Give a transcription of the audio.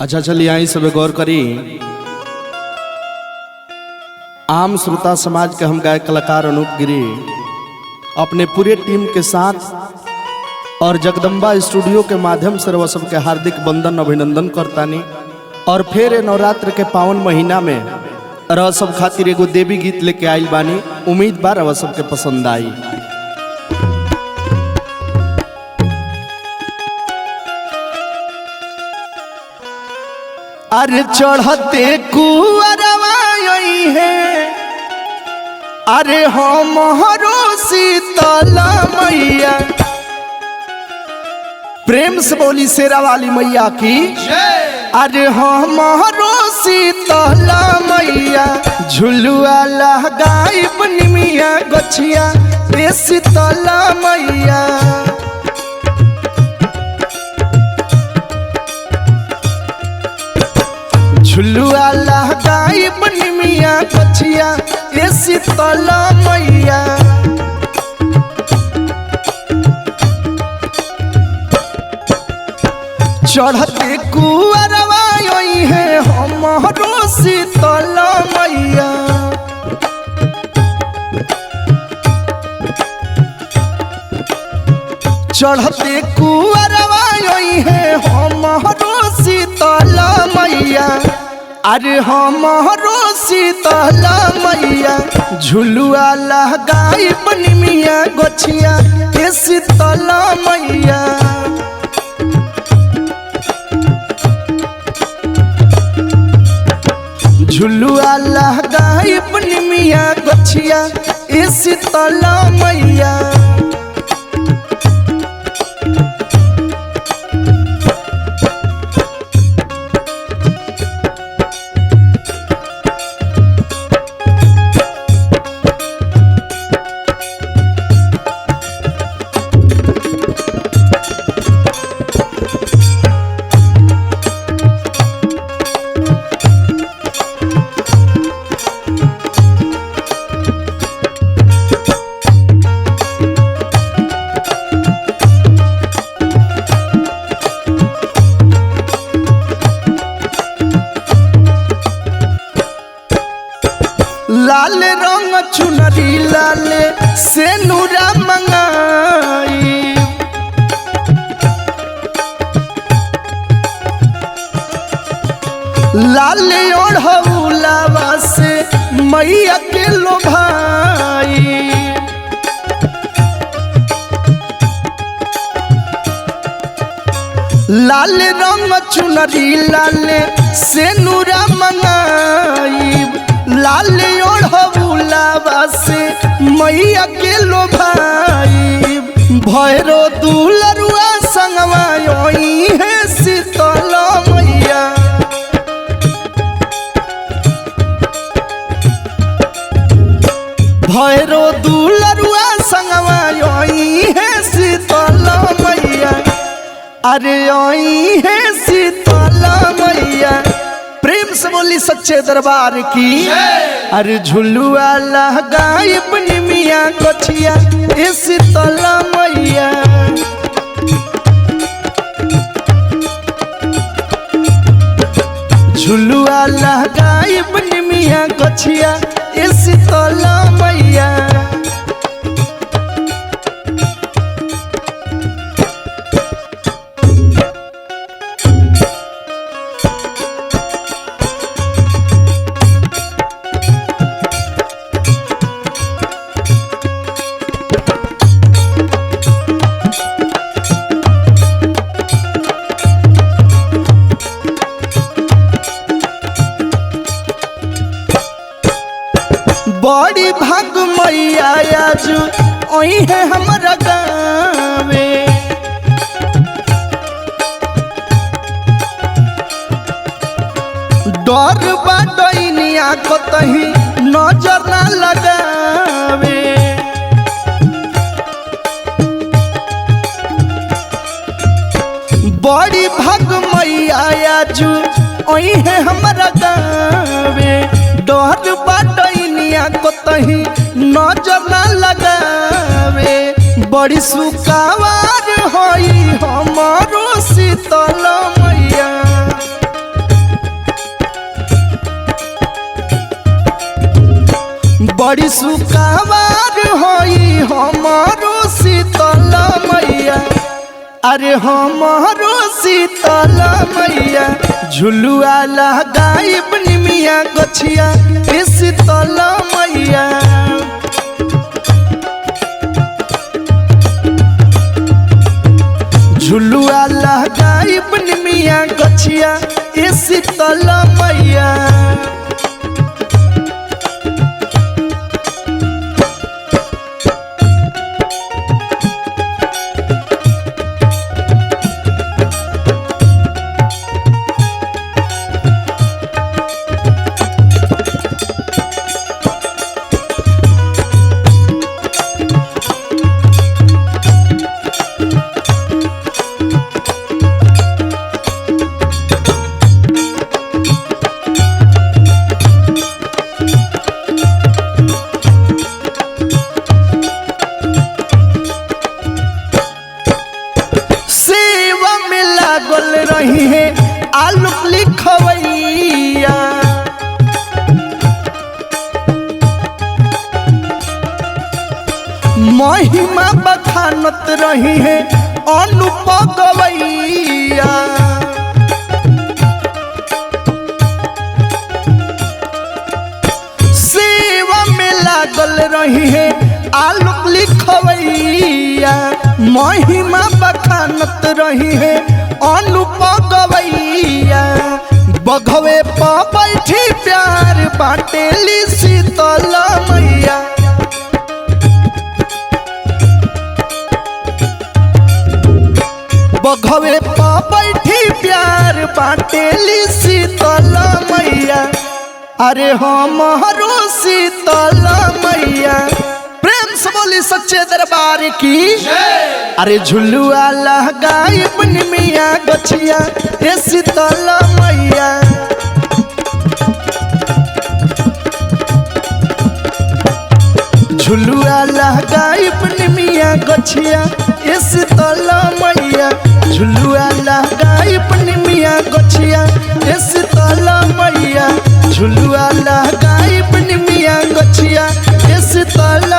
अच्छा चलिए आई सब गौर करी। आम श्रोता समाज के हम गायक कलाकार अनूप गिरी अपने पूरे टीम के साथ और जगदम्बा स्टूडियो के माध्यम से रवा सबके हार्दिक वंदन अभिनंदन करतानी। और फिर नवरात्र के पावन महीना में रवा सब खातिर एगो देवी गीत लेके आइल बानी। उम्मीद बा रवा सबके पसंद आई। अरे चढ़ते कुअरवा है, अरे हमरो शीतला मैया। प्रेम से बोली शेरा वाली मैया की। अरे हमरो शीतला मैया, झुलुआ लगाई निमिया गछिया रे शीतला मैया। झुलुआ लगाई निमिया गछिया रे शीतला मैया। चढ़ते कुअरवा है हमरो शीतला मैया। चढ़ते कुअरवा है हमरो शीतला मैया। अरे हमरो शीतला मैया, झुलुआ लगाई निमिया गछिया ए शीतला मैया। झुलुआ लगाई निमिया गछिया ए शीतला मैया। लाल रंग चुनरी लाल से नूरा मंगाई। लाल ओढ़ौलावा से मैया के लोभाई। लाल रंग चुनरी लाल से नूरा मंगाई। लाल ओढ़ौलावा से मैया के लोभाई। भैरो दुलरुआ संगवा है शीतला मैया। भैरो दुलरुआ संगवा है शीतला मैया। अरे आई है शीतला मैया। प्रेम से बोली सच्चे दरबार की। अरे झुलुआ लगाई निमिया गछिया ए शीतला मैया। झुलुआ लगाई निमिया गछिया ए शीतला मैया। बड़ी भाग मैया आज ओही है हमारा गावे। डर बाटनिया कतही नजर ना लगावे। बड़ी भाग मैया आज ओही है हमारा गावे। डर बाटनिया कतही नजर ना लगावे। बड़ी सुकावार होई हमारो शीतला मैया। बड़ी सुकावार होई हमारो शीतल मैया, अरे हमारो शीतल मैया, झुलुआ लगाइब निमिया गछिया ए शीतल मैया। झुलुआ लगाइब निमिया गछिया ए शीतल मैया। रही है आलू लिखवैया, महिमा बखानत रही है अनुप गवैया। सेवा में लागल रही है आलू लिखवैया, महिमा बखानत रही है अनुप गवैया। बघवे पा बैठी प्यार बाटेली शीतल मैया, बघवे पा बैठी प्यार बाटेली शीतल मैया, अरे हमारो शीतल मैया। प्रेम से बोली सच्चे दरबार की। अरे झुलुआ लगाइब निमिया गछिया ए शीतल मैया। झुलुआ लगाइब निमिया गछिया ए शीतल मैया। झुलुआ लगाइब निमिया गछिया ए शीतल मैया। झुलुआ लगाइब निमिया गछिया ए शीतल